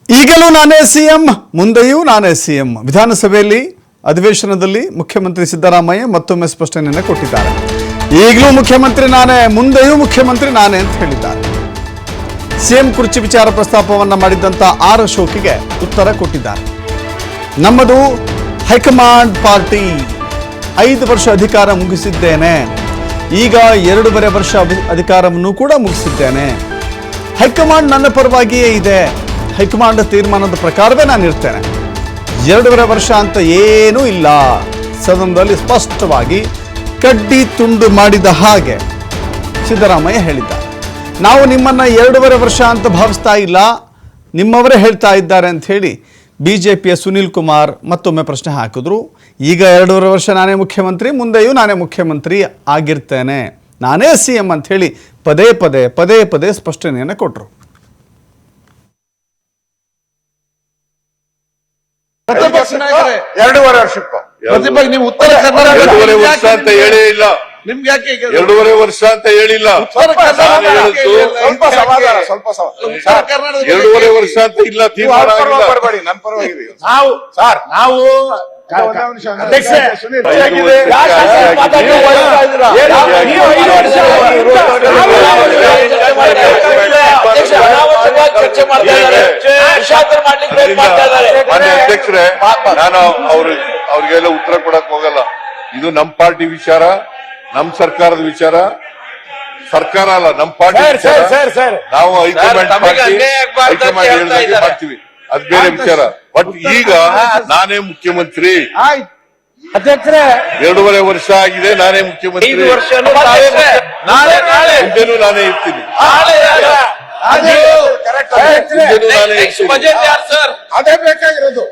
ಈಗಲೂ ನಾನೇ ಸಿಎಂ, ಮುಂದೆಯೂ ನಾನೇ ಸಿಎಂ. ವಿಧಾನಸಭೆಯಲ್ಲಿ ಅಧಿವೇಶನದಲ್ಲಿ ಮುಖ್ಯಮಂತ್ರಿ ಸಿದ್ದರಾಮಯ್ಯ ಮತ್ತೊಮ್ಮೆ ಸ್ಪಷ್ಟನೆಯನ್ನು ಕೊಟ್ಟಿದ್ದಾರೆ. ಈಗಲೂ ಮುಖ್ಯಮಂತ್ರಿ ನಾನೇ, ಮುಂದೆಯೂ ಮುಖ್ಯಮಂತ್ರಿ ನಾನೇ ಅಂತ ಹೇಳಿದ್ದಾರೆ. ಸಿಎಂ ಕುರ್ಚಿ ವಿಚಾರ ಪ್ರಸ್ತಾಪವನ್ನು ಮಾಡಿದ್ದಂಥ ಆರ್ ಅಶೋಕ್ಗೆ ಉತ್ತರ ಕೊಟ್ಟಿದ್ದಾರೆ. ನಮ್ಮದು ಹೈಕಮಾಂಡ್ ಪಾರ್ಟಿ, 5 ವರ್ಷ ಅಧಿಕಾರ ಮುಗಿಸಿದ್ದೇನೆ, ಈಗ 2.5 ವರ್ಷ ಅಧಿಕಾರವನ್ನು ಕೂಡ ಮುಗಿಸಿದ್ದೇನೆ. ಹೈಕಮಾಂಡ್ ನನ್ನ ಪರವಾಗಿಯೇ ಇದೆ, ಹೈಕಮಾಂಡ್ ತೀರ್ಮಾನದ ಪ್ರಕಾರವೇ ನಾನು ಇರ್ತೇನೆ. 2.5 ವರ್ಷ ಅಂತ ಏನೂ ಇಲ್ಲ. ಸದನದಲ್ಲಿ ಸ್ಪಷ್ಟವಾಗಿ ಕಡ್ಡಿ ತುಂಡು ಮಾಡಿದ ಹಾಗೆ ಸಿದ್ದರಾಮಯ್ಯ ಹೇಳಿದ್ದಾರೆ. ನಾವು ನಿಮ್ಮನ್ನ 2.5 ವರ್ಷ ಅಂತ ಭಾವಿಸ್ತಾ ಇಲ್ಲ, ನಿಮ್ಮವರೇ ಹೇಳ್ತಾ ಇದ್ದಾರೆ ಅಂತ ಹೇಳಿ ಬಿಜೆಪಿಯ ಸುನೀಲ್ ಕುಮಾರ್ ಮತ್ತೊಮ್ಮೆ ಪ್ರಶ್ನೆ ಹಾಕಿದ್ರು. ಈಗ 2.5 ವರ್ಷ ನಾನೇ ಮುಖ್ಯಮಂತ್ರಿ, ಮುಂದೆಯೂ ನಾನೇ ಮುಖ್ಯಮಂತ್ರಿ ಆಗಿರ್ತೇನೆ, ನಾನೇ ಸಿಎಂ ಅಂತ ಹೇಳಿ ಪದೇ ಪದೇ ಸ್ಪಷ್ಟನೆಯನ್ನು ಕೊಟ್ಟರು. ಪ್ರತಿಪಕ್ಷ ನಾಯಕರೇ 2.5 ವರ್ಷಕ್ಕೂ ಪ್ರತಿಪಕ್ಷ ನೀವು ಉತ್ತರ ಕರ್ನಾಟಕ 2.5 ವರ್ಷ ಅಂತ ಹೇಳೇ ಇಲ್ಲ. ನಿಮ್ಗೆ ಯಾಕೆ 2.5 ವರ್ಷ ಅಂತ ಹೇಳಿಲ್ಲ. ಉತ್ತರ ಕರ್ನಾಟಕ ಸ್ವಲ್ಪ ಸಮಾಧಾನ 2.5 ವರ್ಷ ಅಂತ ಇಲ್ಲ, ತೀರ್ಮಾನ ಆಗಿಲ್ಲ. ನನ್ನ ಪರವಾಗಿದೆ. ನಾವು ಅಧ್ಯಕ್ಷರೇ, ಅಧ್ಯಕ್ಷರೇ, ನಾನು ಅವ್ರಿಗೆಲ್ಲ ಉತ್ತರ ಕೊಡಕ್ ಹೋಗಲ್ಲ. ಇದು ನಮ್ ಪಾರ್ಟಿ ವಿಚಾರ, ನಮ್ ಸರ್ಕಾರದ ವಿಚಾರ. ಸರ್ಕಾರ ಅಲ್ಲ, ನಮ್ ಪಾರ್ಟಿ ವಿಚಾರ. ನಾವು ಹೈಕಮಾಂಡ್ ಮಾಡ್ತೀವಿ, ಅದ್ ಬೇರೆ ವಿಚಾರ. ಬಟ್ ಈಗ ನಾನೇ ಮುಖ್ಯಮಂತ್ರಿ. ಅಧ್ಯಕ್ಷರೇ 2.5 ವರ್ಷ ಆಗಿದೆ, ನಾನೇ ಮುಖ್ಯಮಂತ್ರಿ. ಮುಂದೆನೂ ನಾನೇ ಇರ್ತೀನಿ. ಅದೇ ಬೇಕಾಗಿರೋದು.